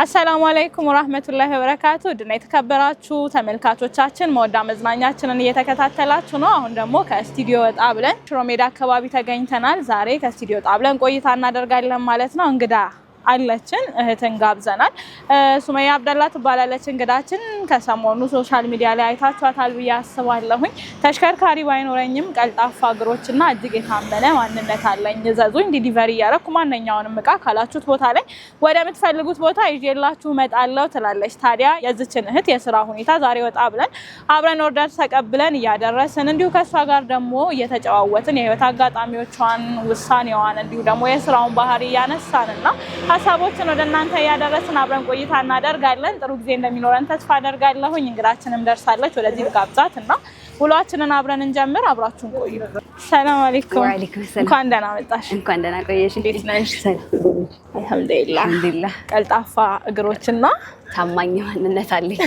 አሰላሙ አለይኩም ወራህመቱላሂ ወበረካቱ ድና የተከበራችሁ ተመልካቾቻችን መወዳ መዝናኛችንን እየተከታተላችሁ ነው። አሁን ደግሞ ከስቱዲዮ ወጣ ብለን ሽሮ ሜዳ አካባቢ ተገኝተናል። ዛሬ ከስቱዲዮ ወጣ ብለን ቆይታ እናደርጋለን ማለት ነው። እንግዳ አለችን እህትን ጋብዘናል። ሱመያ አብደላ ትባላለች እንግዳችን። ከሰሞኑ ሶሻል ሚዲያ ላይ አይታችኋታል ብዬ አስባለሁኝ። ተሽከርካሪ ባይኖረኝም ቀልጣፋ እግሮችና እጅግ የታመነ ማንነት አለኝ፣ እዘዙኝ ዲሊቨሪ ያረኩ ማንኛውንም እቃ ካላችሁት ቦታ ላይ ወደምትፈልጉት ቦታ ይዤላችሁ እመጣለሁ ትላለች። ታዲያ የዚችን እህት የስራ ሁኔታ ዛሬ ወጣ ብለን አብረን ኦርደር ተቀብለን እያደረስን እንዲሁ ከሷ ጋር ደግሞ እየተጨዋወትን የህይወት አጋጣሚዎቿን፣ ውሳኔዋን እንዲሁ ደግሞ የስራውን ባህሪ እያነሳንና ሀሳቦችን ወደ እናንተ ያደረስን አብረን ቆይታ እናደርጋለን። ጥሩ ጊዜ እንደሚኖረን ተስፋ አደርጋለሁኝ። እንግዳችንም ደርሳለች። ወደዚህ ልጋብዛትና ውሏችንን አብረን እንጀምር። አብራችሁን ቆዩ። ሰላም አለይኩም። ወአለይኩም ሰላም። እንኳን ደህና መጣሽ። እንኳን ደህና ቆየሽ። እንዴት ነሽ? አልሐምዱሊላህ። ቀልጣፋ እግሮችና ታማኝ ማንነት አለኝ።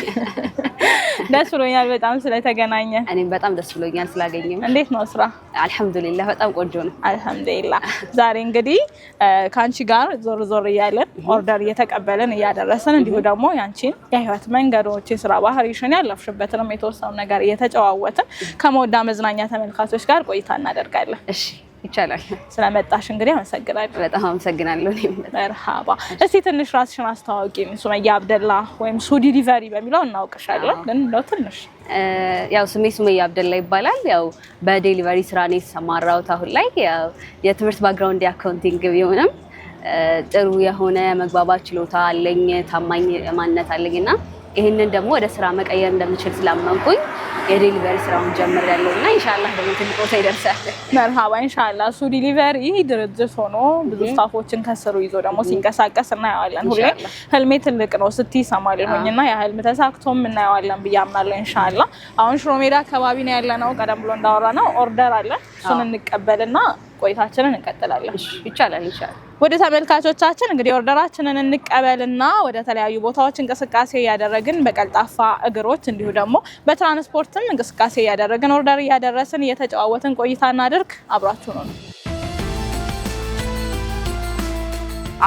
ደስ ብሎኛል በጣም ስለተገናኘን። እኔም በጣም ደስ ብሎኛል ስላገኘን። እንዴት ነው ስራ? አልሐምዱሊላህ በጣም ቆንጆ ነው። አልሐምዱሊላህ። ዛሬ እንግዲህ ካንቺ ጋር ዞር ዞር እያለን ኦርደር እየተቀበልን እያደረስን እንዲሁ ደግሞ ያንቺን የህይወት መንገዶች፣ የስራ ባህሪሽን፣ ያለፍሽበትንም የተወሰኑ ነገር እየተጨዋወትን ከመወዳ መዝናኛ ተመልካቾች ጋር ቆይታ እናደርጋለን። እሺ ይቻላል። ስለመጣሽ እንግዲህ አመሰግናለሁ። በጣም አመሰግናለሁ። መርሃባ። እስቲ ትንሽ ራስሽን አስተዋውቂኝ። ሱመያ አብደላ ወይም ሱ ዲሊቨሪ በሚለው እናውቅሻለን፣ ግን እንደው ትንሽ ያው ስሜ ሱመያ አብደላ ይባላል። ያው በዴሊቨሪ ስራ ነው የተሰማራሁት። አሁን ላይ ያው የትምህርት ባክግራውንድ የአካውንቲንግ ቢሆንም ጥሩ የሆነ መግባባት ችሎታ አለኝ፣ ታማኝ ማንነት አለኝና ይሄንን ደግሞ ወደ ስራ መቀየር እንደምችል ስላመንኩኝ የዴሊቨሪ ስራውን ጀምሬያለሁና ኢንሻአላህ ደግሞ ትልቅ ቦታ ይደርሳል። መርሃባ ኢንሻአላህ። ሱ ዲሊቨሪ ድርጅት ሆኖ ብዙ ስታፎችን ከስሩ ይዞ ደግሞ ሲንቀሳቀስ እናየዋለን። ሁሌ ህልሜ ትልቅ ነው ስትይ ሰማለሁኝና ያ ህልም ተሳክቶም እናየዋለን ብዬ አምናለሁ ኢንሻአላህ። አሁን ሽሮ ሜዳ አካባቢ ነው ያለነው። ቀደም ብሎ እንዳወራነው ኦርደር አለ። እሱን እንቀበልና ቆይታችንን እንቀጥላለን። ይቻላል ኢንሻአላህ። ወደ ተመልካቾቻችን እንግዲህ ኦርደራችንን እንቀበልና ወደ ተለያዩ ቦታዎች እንቅስቃሴ ያደረግን በቀልጣፋ እግሮች እንዲሁ ደግሞ በትራንስፖርትም እንቅስቃሴ ያደረግን ኦርደር ያደረስን እየተጨዋወትን ቆይታ እናድርግ። አብራችሁ ነው።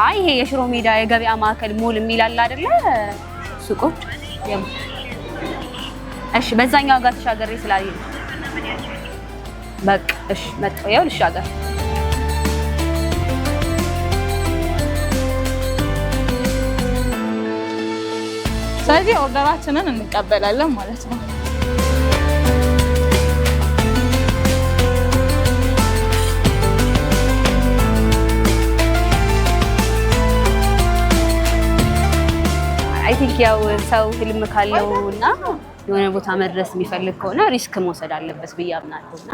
አይ ይሄ የሽሮ ሜዳ የገበያ ማዕከል ሞል የሚላል አይደለ? ሱቆች እሺ፣ በዛኛው ጋር ተሻገሬ ስላልኝ በቃ እሺ፣ መጣሁ። ያው ልሻገር። ስለዚህ ኦርደራችንን እንቀበላለን ማለት ነው። አይ ቲንክ ያው ሰው ህልም ካለውና የሆነ ቦታ መድረስ የሚፈልግ ከሆነ ሪስክ መውሰድ አለበት ብዬ አምናለሁና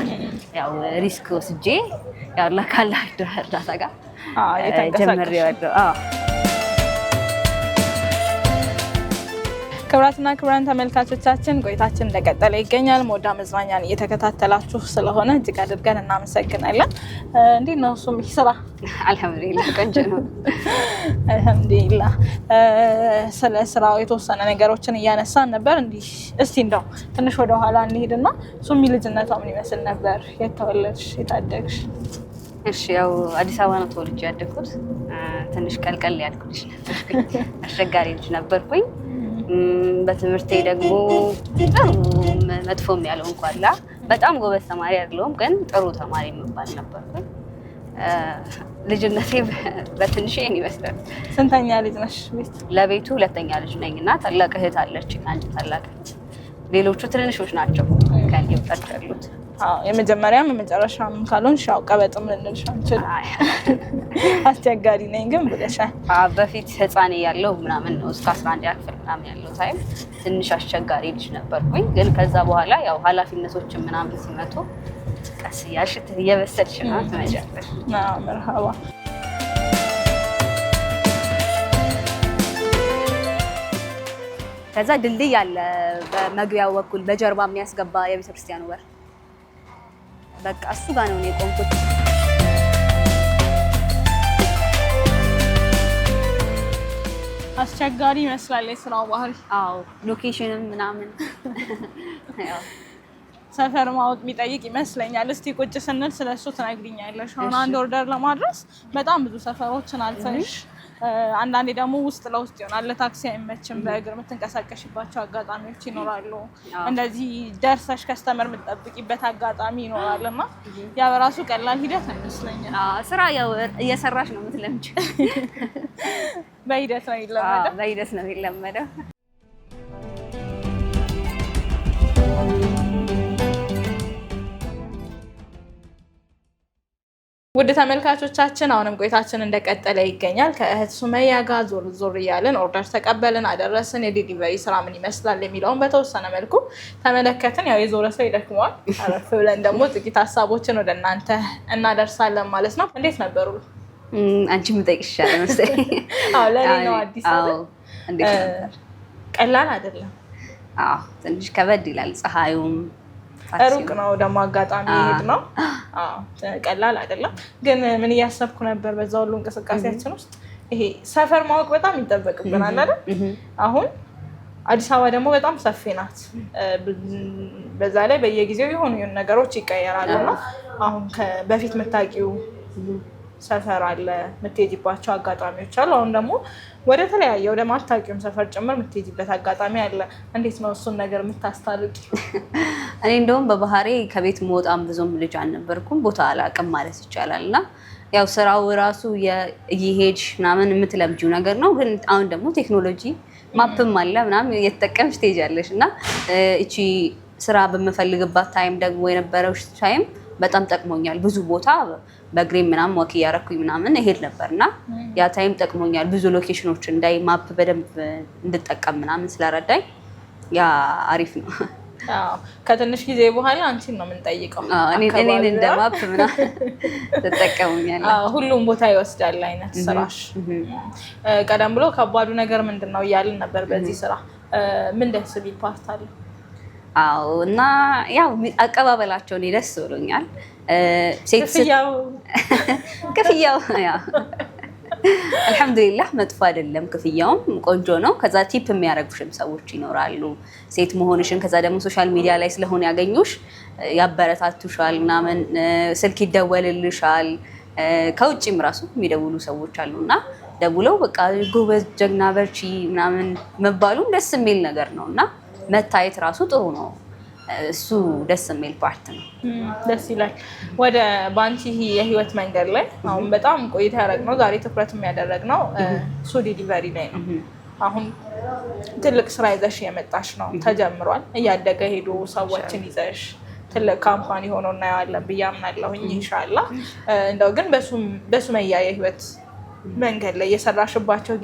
ያው ሪስክ ወስጄ ያው ለካላ እርዳታ ጋር ጀምሬዋለሁ። ክብራትና ክብራን ተመልካቾቻችን ቆይታችን እንደቀጠለ ይገኛል። መወዳ መዝናኛን እየተከታተላችሁ ስለሆነ እጅግ አድርገን እናመሰግናለን። እንዴት ነው እሱም ስራ? አልሐምዱሊላህ ቆንጆ ነው። አልሐምዱሊላህ። ስለ ስራው የተወሰነ ነገሮችን እያነሳን ነበር። እስቲ እንደው ትንሽ ወደ ኋላ እንሂድና ሱሚ ልጅነቷ ምን ይመስል ነበር? የት ተወለድሽ? የታደግሽ? እሺ ያው አዲስ አበባ ነው ተወልጄ ያደግኩት። ትንሽ ቀልቀል ያልኩ ልጅ ነበርኩኝ። አስቸጋሪ ልጅ ነበርኩኝ። በትምህርቴ ደግሞ ጥሩ መጥፎም ያለው እንኳን በጣም ጎበዝ ተማሪ አይደለሁም፣ ግን ጥሩ ተማሪ የምባል ነበርኩኝ። ልጅነቴ በትንሽ ይሄን ይመስላል። ስንተኛ ልጅ ነሽ? ለቤቱ ሁለተኛ ልጅ ነኝና ታላቅ እህት አለችኝ፣ አንድ ታላቅ እህት። ሌሎቹ ትንንሾች ናቸው ከኔ በታች ያሉት። የመጀመሪያም የመጨረሻም ካልሆንሽ ያው ቀበጥም ልንልሽ አንችል። አስቸጋሪ ነኝ ግን ብለሻል። በፊት ህፃን ያለው ምናምን ነው እስከ 11 ክፍል ምናምን ያለው ታይም ትንሽ አስቸጋሪ ልጅ ነበርኩኝ። ግን ከዛ በኋላ ያው ኃላፊነቶችን ምናምን ሲመጡ ቀስ እያልሽ እየበሰልሽ ነው ትመጫለሽ። መርሃባ። ከዛ ድልድይ አለ በመግቢያው በኩል በጀርባ የሚያስገባ የቤተክርስቲያኑ በር፣ በቃ እሱ ጋር ነው የቆምኩት። አስቸጋሪ ይመስላል የስራው ባህሪ። አዎ ሎኬሽንም ምናምን ያው ሰፈር ማወቅ የሚጠይቅ ይመስለኛል። እስቲ ቁጭ ስንል ስለሱ ትነግሪኛለሽ። አሁን አንድ ኦርደር ለማድረስ በጣም ብዙ ሰፈሮችን አልፈሽ አንዳንዴ ደግሞ ውስጥ ለውስጥ ይሆናል። ለታክሲ አይመችም። በእግር የምትንቀሳቀሽባቸው አጋጣሚዎች ይኖራሉ። እንደዚህ ደርሰሽ ከስተመር የምትጠብቂበት አጋጣሚ ይኖራል እና ያ በራሱ ቀላል ሂደት አይመስለኝም። ስራ ያው እየሰራሽ ነው የምትለምጪው። በሂደት ነው የሚለመደው። በሂደት ነው የሚለመደው። ውድ ተመልካቾቻችን አሁንም ቆይታችን እንደቀጠለ ይገኛል። ከእህት ሱመያ ጋር ዞር ዞር እያልን ኦርደር ተቀበልን፣ አደረስን። የዴሊቨሪ ስራ ምን ይመስላል የሚለውን በተወሰነ መልኩ ተመለከትን። ያው የዞረ ሰው ይደክመዋል። አረፍ ብለን ደግሞ ጥቂት ሀሳቦችን ወደ እናንተ እናደርሳለን ማለት ነው። እንዴት ነበሩ? አንቺ የምጠይቅሽ ይሻላል መሰለኝ። አዎ ለኔ ነው አዲስ አይደል? እንዴት ነበር? ቀላል አይደለም። አዎ ትንሽ ከበድ ይላል። ፀሐዩም ሩቅ ነው ደግሞ አጋጣሚ ሄድ ነው። ቀላል አይደለም። ግን ምን እያሰብኩ ነበር በዛ ሁሉ እንቅስቃሴያችን ውስጥ ይሄ ሰፈር ማወቅ በጣም ይጠበቅብናል አይደል? አሁን አዲስ አበባ ደግሞ በጣም ሰፊ ናት። በዛ ላይ በየጊዜው የሆኑ ነገሮች ይቀየራሉ እና አሁን በፊት የምታውቂው ሰፈር አለ፣ የምትሄጂባቸው አጋጣሚዎች አሉ። አሁን ደግሞ ወደ ተለያየ ወደ ማታውቂውም ሰፈር ጭምር የምትሄጂበት አጋጣሚ አለ። እንዴት ነው እሱን ነገር የምታስታርቂ? እኔ እንደውም በባህሬ ከቤት መውጣም ብዙም ልጅ አልነበርኩም፣ ቦታ አላውቅም ማለት ይቻላል። እና ያው ስራው ራሱ እየሄድሽ ምናምን የምትለምጂው ነገር ነው። ግን አሁን ደግሞ ቴክኖሎጂ ማፕም አለ ምናምን እየተጠቀምሽ ትሄጃለሽ። እና እቺ ስራ በምፈልግባት ታይም ደግሞ የነበረው ታይም በጣም ጠቅሞኛል። ብዙ ቦታ በእግሬ ምናምን ወክ እያረኩኝ ምናምን እሄድ ነበር እና ያ ታይም ጠቅሞኛል። ብዙ ሎኬሽኖች እንዳይ ማፕ በደንብ እንድጠቀም ምናምን ስለረዳኝ ያ አሪፍ ነው። ከትንሽ ጊዜ በኋላ አንቺን ነው የምንጠይቀው። እኔን እንደ ማፕ ምናምን ትጠቀሙኛለሽ። ሁሉም ቦታ ይወስዳል አይነት ስራሽ። ቀደም ብሎ ከባዱ ነገር ምንድን ነው እያልን ነበር በዚህ ስራ። ምን ደስ ቢል ፓርት አለ? አዎ እና ያው አቀባበላቸው እኔ ደስ ብሎኛል። ክፍያው አልሐምዱሊላህ መጥፎ አይደለም። ክፍያውም ቆንጆ ነው። ከዛ ቲፕ የሚያደርጉሽም ሰዎች ይኖራሉ ሴት መሆንሽን። ከዛ ደግሞ ሶሻል ሚዲያ ላይ ስለሆነ ያገኙሽ ያበረታቱሻል ምናምን፣ ስልክ ይደወልልሻል። ከውጭም ራሱ የሚደውሉ ሰዎች አሉና ደውለው በቃ ጎበዝ፣ ጀግና፣ በርቺ ምናምን መባሉም ደስ የሚል ነገር ነው እና መታየት ራሱ ጥሩ ነው። እሱ ደስ የሚል ፓርት ነው። ደስ ይላል። ወደ ባንቺ የህይወት መንገድ ላይ አሁን በጣም ቆይታ ያደረግነው ዛሬ ትኩረት የሚያደረግነው ሱ ዴሊቨሪ ላይ ነው። አሁን ትልቅ ስራ ይዘሽ የመጣሽ ነው። ተጀምሯል፣ እያደገ ሄዶ ሰዎችን ይዘሽ ትልቅ ካምፓኒ ሆኖ እናየዋለን ብዬ አምናለሁኝ ኢንሻላህ። እንደው ግን በሱመያ የህይወት መንገድ ላይ የሰራሽባቸው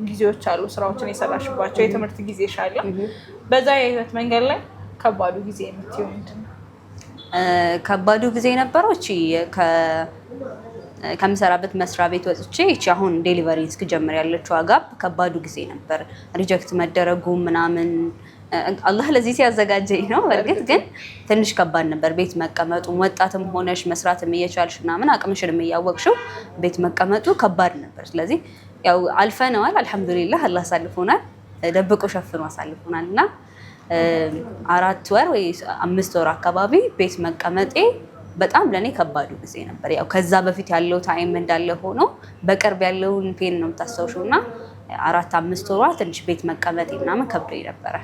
ጊዜዎች አሉ፣ ስራዎችን የሰራሽባቸው የትምህርት ጊዜ ሻለ። በዛ የህይወት መንገድ ላይ ከባዱ ጊዜ የምትይው ምንድን ነው? ከባዱ ጊዜ ነበረው ከምሰራበት መስሪያ ቤት ወጥቼ አሁን ዴሊቨሪ እስክጀምር ያለችው አጋብ ከባዱ ጊዜ ነበር። ሪጀክት መደረጉ ምናምን አላህ ለዚህ ሲያዘጋጀኝ ነው። በእርግጥ ግን ትንሽ ከባድ ነበር። ቤት መቀመጡ ወጣትም ሆነሽ መስራትም እየቻልሽ ምናምን አቅምሽንም እያወቅሽው ቤት መቀመጡ ከባድ ነበር። ስለዚህ ያው አልፈነዋል። አልሐምዱሊላህ አላህ አሳልፎናል፣ ደብቆ ሸፍኖ አሳልፎናል እና 4 ወር ወይ 5 ወር አካባቢ ቤት መቀመጤ በጣም ለኔ ከባዱ ጊዜ ነበር። ያው ከዛ በፊት ያለው ታይም እንዳለ ሆኖ በቅርብ ያለውን ፔን ነው የምታስታውሽው እና 4-5 ወሯ ትንሽ ቤት መቀመጤ ምናምን ከብዶኝ ነበረ።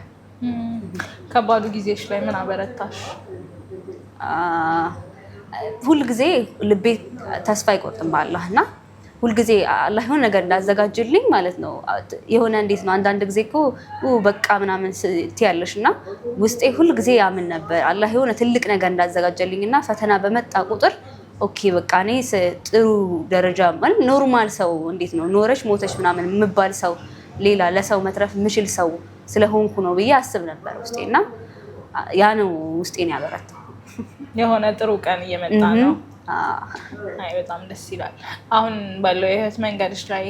ከባዱ ጊዜሽ ላይ ምን አበረታሽ? ሁልጊዜ ልቤ ተስፋ አይቆርጥም በአላህ እና ሁልጊዜ አላህ የሆነ ነገር እንዳዘጋጅልኝ ማለት ነው። የሆነ እንዴት ነው አንዳንድ ጊዜ እኮ በቃ ምናምን ትያለሽ እና ውስጤ ሁልጊዜ ያምን ነበር አላህ የሆነ ትልቅ ነገር እንዳዘጋጀልኝ እና ፈተና በመጣ ቁጥር ኦኬ በቃ እኔ ጥሩ ደረጃ ማለት ኖርማል ሰው እንዴት ነው ኖረሽ ሞተሽ ምናምን የምባል ሰው ሌላ ለሰው መትረፍ የምችል ሰው ስለሆንኩ ነው ብዬ አስብ ነበር ውስጤ እና ያ ነው ውስጤን ያበረታው። የሆነ ጥሩ ቀን እየመጣ ነው። አይ በጣም ደስ ይላል። አሁን ባለው የህይወት መንገድሽ ላይ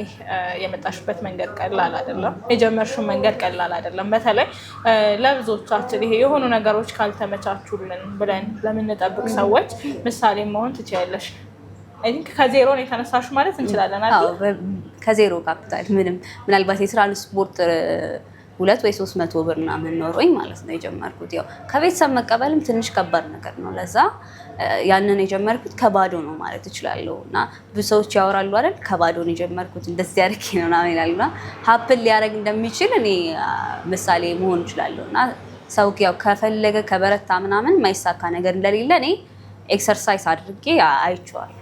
የመጣሽበት መንገድ ቀላል አይደለም። የጀመርሽው መንገድ ቀላል አይደለም። በተለይ ለብዙዎቻችን ይሄ የሆኑ ነገሮች ካልተመቻቹልን ብለን ለምንጠብቅ ሰዎች ምሳሌ መሆን ትችያለሽ። አይ ቲንክ ከዜሮ ነው የተነሳሽው ማለት እንችላለን አይደል? ከዜሮ ካፒታል ምናልባት የትራንስፖርት 200 ወይ 300 ብር ምናምን ኖሮኝ ማለት ነው የጀመርኩት። ያው ከቤተሰብ መቀበልም ትንሽ ከባድ ነገር ነው። ለዛ ያንን የጀመርኩት ከባዶ ነው ማለት እችላለሁ። እና ብዙ ሰዎች ያወራሉ አይደል ከባዶ ነው የጀመርኩት እንደዚህ አድርጌ ነው ምናምን ይላሉና ሀፕን ሊያደርግ እንደሚችል እኔ ምሳሌ መሆን እችላለሁ። እና ሰው ያው ከፈለገ ከበረታ ምናምን የማይሳካ ነገር እንደሌለ እኔ ኤክሰርሳይዝ አድርጌ አይቼዋለሁ።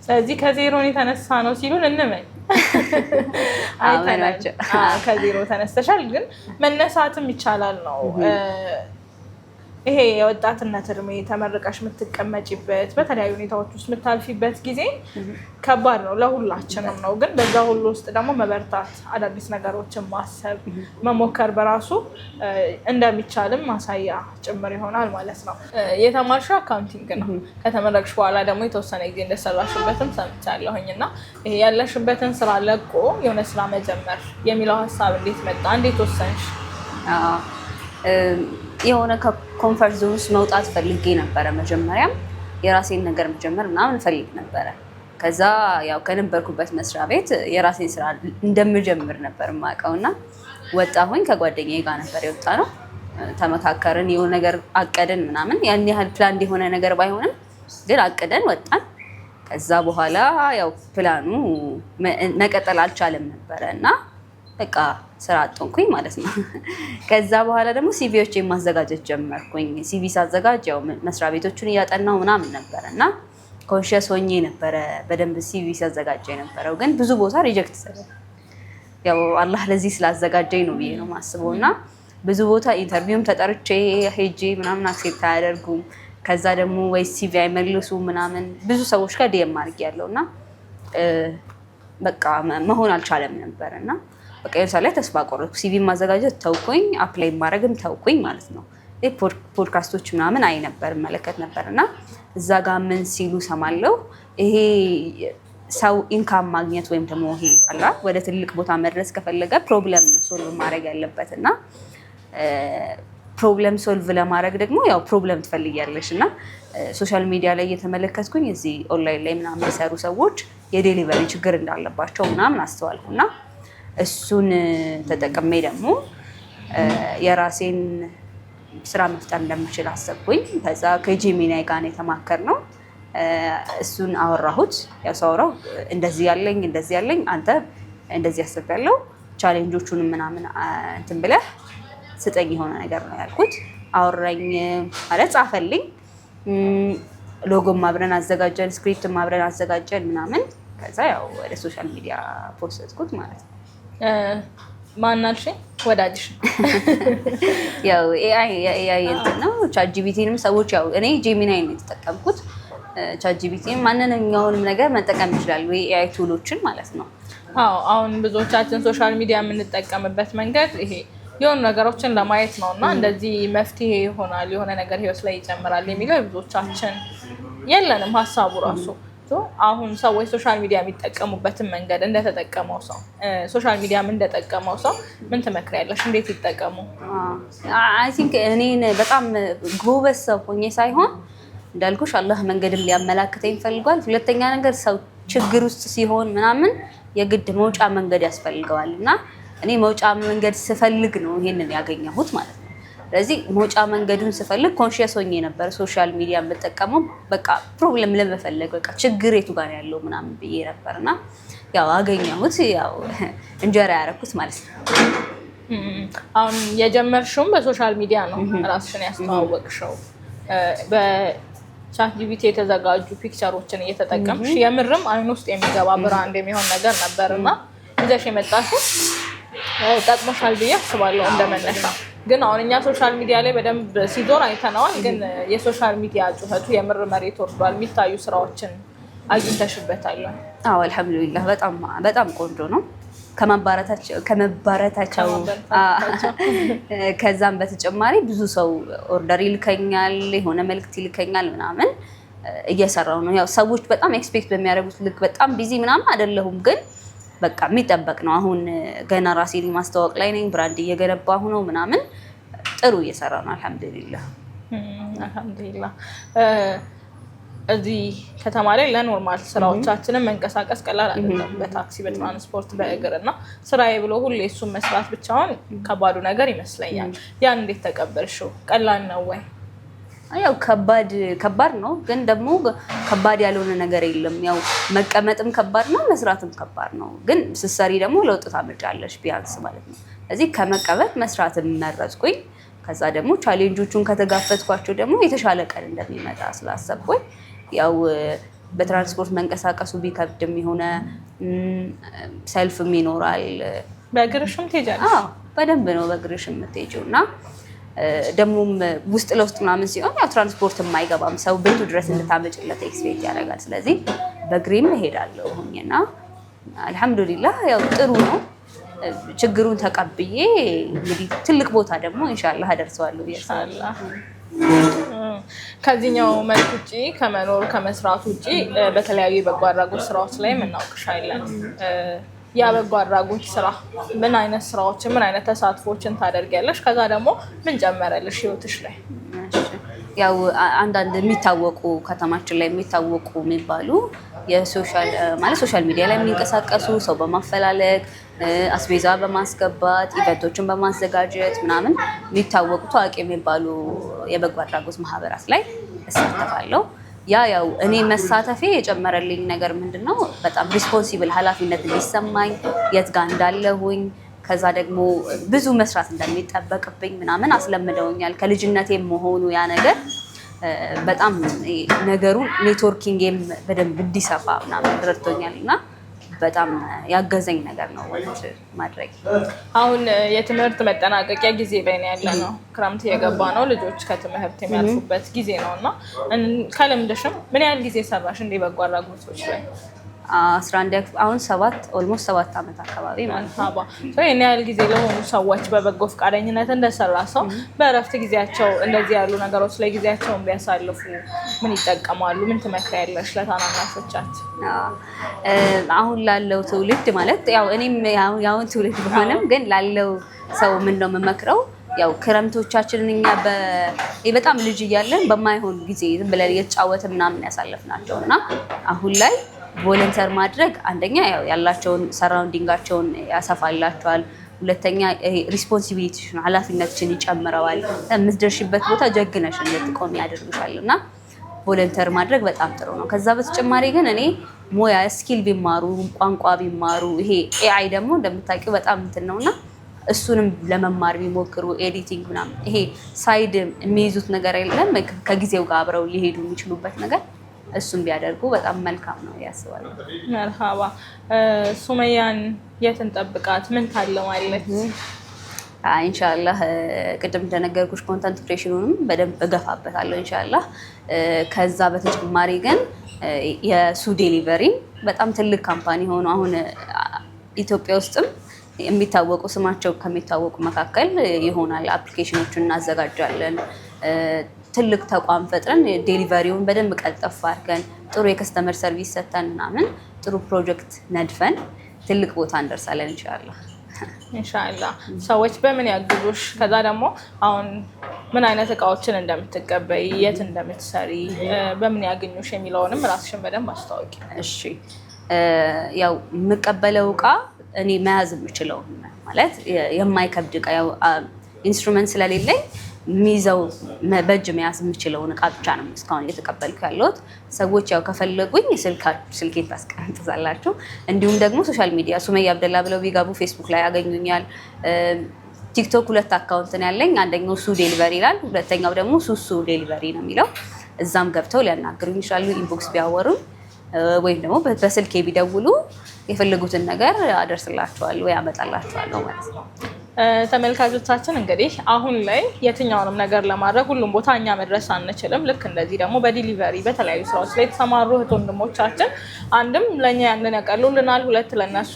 ስለዚህ ከዜሮ የተነሳ ነው ሲሉን እንመን አይተናቸው ከዜሮ ተነስተሻል፣ ግን መነሳትም ይቻላል ነው። ይሄ የወጣትነት እድሜ ተመርቀሽ የምትቀመጪበት በተለያዩ ሁኔታዎች ውስጥ የምታልፊበት ጊዜ ከባድ ነው፣ ለሁላችንም ነው። ግን በዛ ሁሉ ውስጥ ደግሞ መበርታት፣ አዳዲስ ነገሮችን ማሰብ፣ መሞከር በራሱ እንደሚቻልም ማሳያ ጭምር ይሆናል ማለት ነው። የተማርሽው አካውንቲንግ ነው። ከተመረቅሽ በኋላ ደግሞ የተወሰነ ጊዜ እንደሰራሽበትም ሰምቻለሁኝ። እና ይሄ ያለሽበትን ስራ ለቆ የሆነ ስራ መጀመር የሚለው ሀሳብ እንዴት መጣ? እንዴት ወሰንሽ? የሆነ ከኮንፈርት ዞን ውስጥ መውጣት ፈልጌ ነበረ። መጀመሪያም የራሴን ነገር መጀመር ምናምን ፈልግ ነበረ። ከዛ ያው ከነበርኩበት መስሪያ ቤት የራሴን ስራ እንደምጀምር ነበር የማውቀው እና ወጣሁኝ። ከጓደኛዬ ጋር ነበር የወጣ ነው። ተመካከርን፣ የሆነ ነገር አቀደን ምናምን። ያን ያህል ፕላን የሆነ ነገር ባይሆንም ግን አቅደን ወጣን። ከዛ በኋላ ያው ፕላኑ መቀጠል አልቻለም ነበረ እና በቃ ስራ አጥንኩኝ ማለት ነው። ከዛ በኋላ ደግሞ ሲቪዎችን ማዘጋጀት ጀመርኩኝ። ሲቪ ሳዘጋጅ ያው መስሪያ ቤቶቹን እያጠናው ምናምን ነበረ እና ኮንሽየስ ሆኜ ነበረ በደንብ ሲቪ ሳዘጋጀ የነበረው። ግን ብዙ ቦታ ሪጀክት ሰለ ያው አላህ ለዚህ ስላዘጋጀኝ ነው ብዬ ነው የማስበው። እና ብዙ ቦታ ኢንተርቪውም ተጠርቼ ሄጄ ምናምን አክሴፕት አያደርጉም። ከዛ ደግሞ ወይ ሲቪ አይመልሱ ምናምን ብዙ ሰዎች ጋር ዲኤም አድርጌያለሁ እና በቃ መሆን አልቻለም ነበር እና በቃ የርሳ ላይ ተስፋ ቆረጥኩ። ሲቪ ማዘጋጀት ተውኩኝ፣ አፕላይ ማድረግም ተውኩኝ ማለት ነው። ፖድካስቶች ምናምን አይ ነበር መለከት ነበር እና እዛ ጋር ምን ሲሉ ሰማለው፣ ይሄ ሰው ኢንካም ማግኘት ወይም ደግሞ ይሄ አላ ወደ ትልቅ ቦታ መድረስ ከፈለገ ፕሮብለም ነው ሶልቭ ማድረግ ያለበት እና ፕሮብለም ሶልቭ ለማድረግ ደግሞ ያው ፕሮብለም ትፈልጊያለሽ እና ሶሻል ሚዲያ ላይ እየተመለከትኩኝ እዚህ ኦንላይን ላይ ምናምን የሚሰሩ ሰዎች የዴሊቨሪ ችግር እንዳለባቸው ምናምን አስተዋልኩና እሱን ተጠቅሜ ደግሞ የራሴን ስራ መፍጠር እንደምችል አሰብኩኝ። ከዛ ከጂሚናይ ጋር የተማከርነው እሱን አወራሁት። ያው ሳወራው እንደዚህ ያለኝ አንተ እንደዚህ ያሰብያለሁ ቻሌንጆቹን ምናምን እንትን ብለህ ስጠኝ የሆነ ነገር ነው ያልኩት። አወራኝ ማለት ጻፈልኝ። ሎጎም አብረን አዘጋጀን፣ ስክሪፕትም አብረን አዘጋጀን ምናምን። ከዛ ያው ወደ ሶሻል ሚዲያ ፖስትኩት ማለት ነው። ማናልሽ ወዳጅሽ? ያው ኤአይ እንትን ነው። ቻትጂፒቲንም ሰዎች ያው እኔ ጄሚናይ ነው የተጠቀምኩት። ቻትጂፒቲን ማንኛውንም ነገር መጠቀም ይችላል ወይ ኤአይ ቱሎችን ማለት ነው። አዎ አሁን ብዙዎቻችን ሶሻል ሚዲያ የምንጠቀምበት መንገድ ይሄ የሆኑ ነገሮችን ለማየት ነው እና እንደዚህ መፍትሄ ይሆናል የሆነ ነገር ህይወት ላይ ይጨምራል የሚለው የብዙዎቻችን የለንም ሀሳቡ ራሱ። አሁን ሰዎች ሶሻል ሚዲያ የሚጠቀሙበትን መንገድ እንደተጠቀመው ሰው ሶሻል ሚዲያም እንደጠቀመው ሰው ምን ትመክሪያለሽ? እንዴት ይጠቀሙ? አይ ቲንክ እኔን በጣም ጎበዝ ሰው ሆኜ ሳይሆን እንዳልኩሽ አላህ መንገድም ሊያመላክተኝ ፈልጓል። ሁለተኛ ነገር ሰው ችግር ውስጥ ሲሆን ምናምን የግድ መውጫ መንገድ ያስፈልገዋል እና እኔ መውጫ መንገድ ስፈልግ ነው ይሄንን ያገኘሁት ማለት ነው። ስለዚህ መውጫ መንገዱን ስፈልግ ኮንሺየስ ሆኜ ነበር ሶሻል ሚዲያ የምጠቀመው። በቃ ፕሮብለም ለመፈለግ በቃ ችግር የቱ ጋር ያለው ምናምን ብዬ ነበርና ያው አገኘሁት። ያው እንጀራ ያደረኩት ማለት ነው። አሁን የጀመርሽውም በሶሻል ሚዲያ ነው ራስሽን ያስተዋወቅሽው። በቻትጂፒቲ የተዘጋጁ ፒክቸሮችን እየተጠቀምሽ የምርም አይን ውስጥ የሚገባ ብራንድ የሚሆን ነገር ነበርና ይዘሽ የመጣሽው ጠቅሞሻል ብዬ አስባለሁ እንደመነሻ። ግን አሁን እኛ ሶሻል ሚዲያ ላይ በደንብ ሲዞር አይተነዋል። ግን የሶሻል ሚዲያ ጩኸቱ የምር መሬት ወርዷል። የሚታዩ ስራዎችን አግኝተሽበታል? አዎ አልሐምዱሊላህ በጣም ቆንጆ ነው። ከመባረታቸው ከዛም በተጨማሪ ብዙ ሰው ኦርደር ይልከኛል፣ የሆነ መልክት ይልከኛል ምናምን እየሰራው ነው። ያው ሰዎች በጣም ኤክስፔክት በሚያደርጉት ልክ በጣም ቢዚ ምናምን አይደለሁም፣ ግን በቃ የሚጠበቅ ነው። አሁን ገና ራሴን ማስተዋወቅ ላይ ነኝ፣ ብራንድ እየገነባሁ ነው ምናምን። ጥሩ እየሰራ ነው አልሐምዱሊላህ። እዚህ ከተማ ላይ ለኖርማል ስራዎቻችንን መንቀሳቀስ ቀላል አይደለም። በታክሲ በትራንስፖርት በእግር እና ስራዬ ብሎ ሁሌ እሱን መስራት ብቻውን ከባዱ ነገር ይመስለኛል። ያን እንዴት ተቀበልሽው? ቀላል ነው ወይ? ያው ከባድ ነው፣ ግን ደግሞ ከባድ ያልሆነ ነገር የለም። ያው መቀመጥም ከባድ ነው፣ መስራትም ከባድ ነው። ግን ስትሰሪ ደግሞ ለውጥ ታመጫለሽ ቢያንስ ማለት ነው። ስለዚህ ከመቀመጥ መስራትም መረጥኩኝ። ከዛ ደግሞ ቻሌንጆቹን ከተጋፈጥኳቸው ደግሞ የተሻለ ቀን እንደሚመጣ ስላሰብኩኝ ያው በትራንስፖርት መንቀሳቀሱ ቢከብድም የሆነ ሰልፍም ይኖራል። በእግርሽም ትሄጃለሽ? አዎ በደንብ ነው በእግርሽ የምትሄጂው እና ደግሞም ውስጥ ለውስጥ ምናምን ሲሆን ያው ትራንስፖርት የማይገባም ሰው ቤቱ ድረስ እንድታመጭለት ኤክስፔክት ያደርጋል። ስለዚህ በእግሬም እሄዳለሁ እና አልሐምዱሊላህ ያው ጥሩ ነው። ችግሩን ተቀብዬ እንግዲህ ትልቅ ቦታ ደግሞ ኢንሻአላህ አደርሰዋለሁ ኢንሻአላህ። ከዚህኛው መልክ ውጪ ከመኖር ከመስራት ውጪ በተለያዩ የበጎ አድራጎት ስራዎች ላይ እናውቅሻለን። ያ በጎ አድራጎት ስራ ምን አይነት ስራዎችን ምን አይነት ተሳትፎችን ታደርጊያለሽ? ከዛ ደግሞ ምን ጨመረልሽ ህይወትሽ ላይ? ያው አንዳንድ የሚታወቁ ከተማችን ላይ የሚታወቁ የሚባሉ ሶሻል ሚዲያ ላይ የሚንቀሳቀሱ ሰው በማፈላለግ አስቤዛ በማስገባት ኢቨንቶችን በማዘጋጀት ምናምን የሚታወቁ ታዋቂ የሚባሉ የበጎ አድራጎት ማህበራት ላይ እሳተፋለሁ። ያው እኔ መሳተፌ የጨመረልኝ ነገር ምንድነው? በጣም ሪስፖንሲብል ኃላፊነት እንዲሰማኝ የት ጋር እንዳለሁኝ ከዛ ደግሞ ብዙ መስራት እንደሚጠበቅብኝ ምናምን አስለምደውኛል። ከልጅነቴ መሆኑ ያ ነገር በጣም ነገሩ ኔትወርኪንግም በደንብ እንዲሰፋ ምናምን ረድቶኛል እና በጣም ያገዘኝ ነገር ነው ወንድ ማድረግ። አሁን የትምህርት መጠናቀቂያ ጊዜ ላይ ነው ያለነው። ክረምት የገባ ነው። ልጆች ከትምህርት የሚያልፉበት ጊዜ ነው እና ከልምድሽም ምን ያህል ጊዜ ሰራሽ እንደ በጎ አድራጎቶች ላይ? 11 አሁን 7 ዓመት አካባቢ ማለት ነው። ይሄን ያህል ጊዜ ለሆኑ ሰዎች በበጎ ፈቃደኝነት እንደሰራ ሰው በእረፍት ጊዜያቸው እንደዚህ ያሉ ነገሮች ላይ ጊዜያቸውን ቢያሳልፉ ምን ይጠቀማሉ? ምን ትመክሪያለሽ ለታናናሾቻችን? አሁን ላለው ትውልድ ማለት ያው እኔም ያውን ትውልድ ቢሆንም ግን ላለው ሰው ምን ነው የምመክረው? ያው ክረምቶቻችንን እኛ በጣም ልጅ እያለን በማይሆን ጊዜ ዝም ብለን እየተጫወትን ምናምን ያሳለፍናቸው እና አሁን ላይ ቮለንተር ማድረግ አንደኛ ያላቸውን ሰራውንዲንጋቸውን ያሰፋላቸዋል። ሁለተኛ ሪስፖንሲቢሊቲሽን ኃላፊነትሽን ይጨምረዋል። የምትደርሽበት ቦታ ጀግነሽ እንድትቆሚ ያደርግሻል እና ቮለንተር ማድረግ በጣም ጥሩ ነው። ከዛ በተጨማሪ ግን እኔ ሞያ ስኪል ቢማሩ ቋንቋ ቢማሩ ይሄ ኤአይ ደግሞ እንደምታውቂው በጣም እንትን ነውና እሱንም ለመማር ቢሞክሩ ኤዲቲንግ ምናምን ይሄ ሳይድ የሚይዙት ነገር የለም ከጊዜው ጋር አብረው ሊሄዱ የሚችሉበት ነገር እሱም ቢያደርጉ በጣም መልካም ነው ያስባሉ። መርሃባ ሱመያን የት እንጠብቃት? ምን ታለማለች? ኢንሻአላህ ቅድም እንደነገርኩሽ ኮንተንት ክሬሽኑንም በደንብ እገፋበታለሁ ኢንሻአላህ። ከዛ በተጨማሪ ግን የሱ ዴሊቨሪ በጣም ትልቅ ካምፓኒ ሆኖ አሁን ኢትዮጵያ ውስጥም የሚታወቁ ስማቸው ከሚታወቁ መካከል ይሆናል። አፕሊኬሽኖችን እናዘጋጃለን። ትልቅ ተቋም ፈጥረን ዴሊቨሪውን በደንብ ቀልጠፍ አድርገን ጥሩ የከስተመር ሰርቪስ ሰጥተን ምናምን ጥሩ ፕሮጀክት ነድፈን ትልቅ ቦታ እንደርሳለን ኢንሻአላህ። ኢንሻአላህ ሰዎች በምን ያግዙሽ? ከዛ ደግሞ አሁን ምን አይነት እቃዎችን እንደምትቀበይ የት እንደምትሰሪ በምን ያገኙሽ የሚለውንም ራስሽን በደንብ አስተዋውቂ። እሺ ያው የምቀበለው እቃ እኔ መያዝ የምችለው ማለት የማይከብድ እቃ ያው ኢንስትሩመንት ስለሌለኝ ሚዛው በእጅ መያዝ የምችለውን እቃ ብቻ ነው እስካሁን እየተቀበልኩ ያለሁት። ሰዎች ያው ከፈለጉኝ ስልኬን ታስቀምጣላችሁ። እንዲሁም ደግሞ ሶሻል ሚዲያ ሱመያ አብደላ ብለው ቢጋቡ ፌስቡክ ላይ ያገኙኛል። ቲክቶክ 2 አካውንት ነው ያለኝ። አንደኛው ሱ ዴሊቨሪ ይላል፣ ሁለተኛው ደግሞ ሱሱ ዴሊቨሪ ነው የሚለው። እዛም ገብተው ሊያናግሩኝ ይችላሉ። ኢንቦክስ ቢያወሩ ወይም ደግሞ በስልኬ ቢደውሉ የፈለጉትን ነገር አደርስላቸዋለሁ ወይ አመጣላቸዋለሁ ማለት ነው። ተመልካቾቻችን እንግዲህ አሁን ላይ የትኛውንም ነገር ለማድረግ ሁሉም ቦታ እኛ መድረስ አንችልም። ልክ እንደዚህ ደግሞ በዲሊቨሪ በተለያዩ ስራዎች ላይ የተሰማሩ እህት ወንድሞቻችን አንድም ለእኛ ያንን ያቀሉልናል፣ ሁለት ለነሱ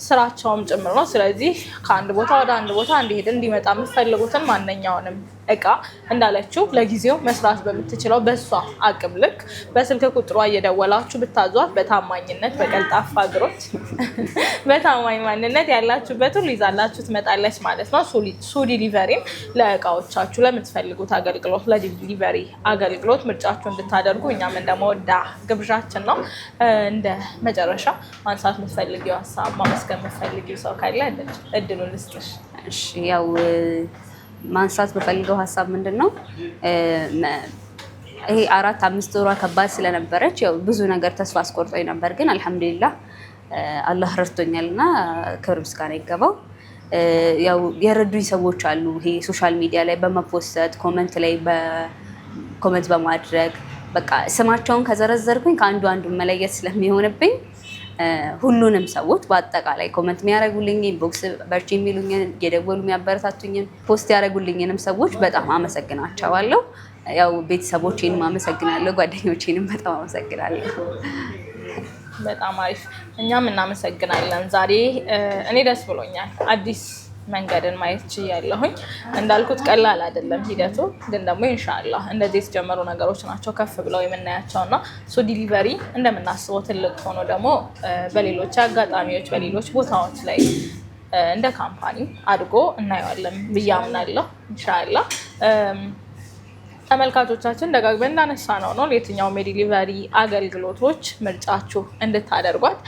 ስራቸውም ጭምር ነው። ስለዚህ ከአንድ ቦታ ወደ አንድ ቦታ እንዲሄድ እንዲመጣ የምትፈልጉትን ማንኛውንም እቃ እንዳለችው ለጊዜው መስራት በምትችለው በሷ አቅም ልክ በስልክ ቁጥሯ እየደወላችሁ ብታዟት በታማኝነት በቀልጣፋ እግሮች በታማኝ ማንነት ያላችሁበት ሁሉ ይዛላችሁ ትመጣለች ማለት ነው። ሱ ዲሊቨሪን ለእቃዎቻችሁ ለምትፈልጉት አገልግሎት ለዲሊቨሪ አገልግሎት ምርጫችሁ እንድታደርጉ እኛም እንደመወዳ ግብዣችን ነው። እንደ መጨረሻ ማንሳት የምትፈልጊው ሀሳብ ማመስገን የምትፈልጊው ሰው ካለ እድሉን ልስጥሽ። እሺ ያው ማንሳት በፈልገው ሀሳብ ምንድነው ይሄ 4-5 ወሯ ከባድ ስለነበረች ያው ብዙ ነገር ተስፋ አስቆርጦኝ ነበር፣ ግን አልሐምዱሊላህ አላህ ረድቶኛልና ክብር ምስጋና ይገባው። ያው የረዱኝ ሰዎች አሉ። ይሄ ሶሻል ሚዲያ ላይ በመፖስት ኮመንት ላይ በኮመንት በማድረግ በቃ ስማቸውን ከዘረዘርኩኝ ከአንዱ መለየት ስለሚሆንብኝ ሁሉንም ሰዎች በአጠቃላይ ኮመንት የሚያደርጉልኝ ኢንቦክስ በርቺ የሚሉኝን እየደወሉ የሚያበረታቱኝን ፖስት ያደርጉልኝንም ሰዎች በጣም አመሰግናቸዋለሁ። ያው ቤተሰቦቼንም አመሰግናለሁ፣ ጓደኞቼንም በጣም አመሰግናለሁ። በጣም አሪፍ፣ እኛም እናመሰግናለን። ዛሬ እኔ ደስ ብሎኛል። አዲስ መንገድን ማየት ችያለሁኝ። እንዳልኩት ቀላል አይደለም ሂደቱ፣ ግን ደግሞ ኢንሻአላህ እንደዚህ የተጀመሩ ነገሮች ናቸው ከፍ ብለው የምናያቸውና ሱ ዲሊቨሪ እንደምናስበው ትልቅ ሆኖ ደግሞ በሌሎች አጋጣሚዎች በሌሎች ቦታዎች ላይ እንደ ካምፓኒ አድጎ እናየዋለን ብዬ አምናለሁ ኢንሻአላህ። ተመልካቾቻችን ደጋግመን እንዳነሳ ነው ለየትኛውም የዲሊቨሪ አገልግሎቶች ምርጫችሁ እንድታደርጓት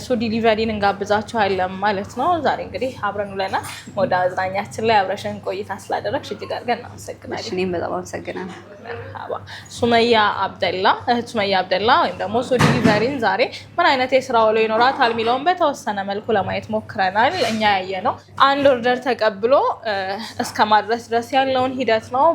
ሱ ዲሊቨሪን እንጋብዛችኋለን ማለት ነው። ዛሬ እንግዲህ አብረን ውለናል። ወደ አዝናኛችን ላይ አብረሽን ቆይታ ስላደረግሽ እጅግ አድርገን እናመሰግናለን። እኔም በጣም አመሰግናለሁ። መርሐባ ሱመያ አብደላ፣ እህት ሱመያ አብደላ ወይም ደግሞ ሱ ዲሊቨሪን ዛሬ ምን አይነት የስራ ውሎ ይኖራታል የሚለውን በተወሰነ መልኩ ለማየት ሞክረናል። እኛ ያየነው አንድ ኦርደር ተቀብሎ እስከ ማድረስ ድረስ ያለውን ሂደት ነው።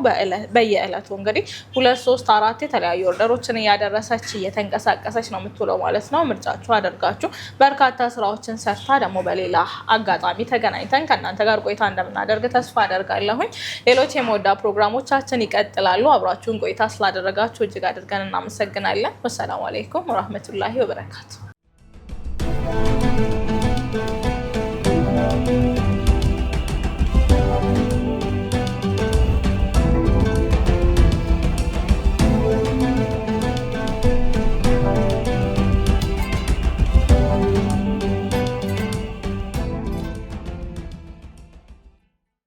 በየዕለቱ እንግዲህ 2 3 4 የተለያዩ ኦርደሮችን እያደረሰች እየተንቀሳቀሰች ነው የምትውለው ማለት ነው። ምርጫችሁ አድርጋችሁ በርካታ ስራዎችን ሰርታ ደግሞ በሌላ አጋጣሚ ተገናኝተን ከእናንተ ጋር ቆይታ እንደምናደርግ ተስፋ አደርጋለሁኝ። ሌሎች የመወዳ ፕሮግራሞቻችን ይቀጥላሉ። አብራችሁን ቆይታ ስላደረጋችሁ እጅግ አድርገን እናመሰግናለን። ወሰላሙ አለይኩም ወራህመቱላሂ ወበረካቱ።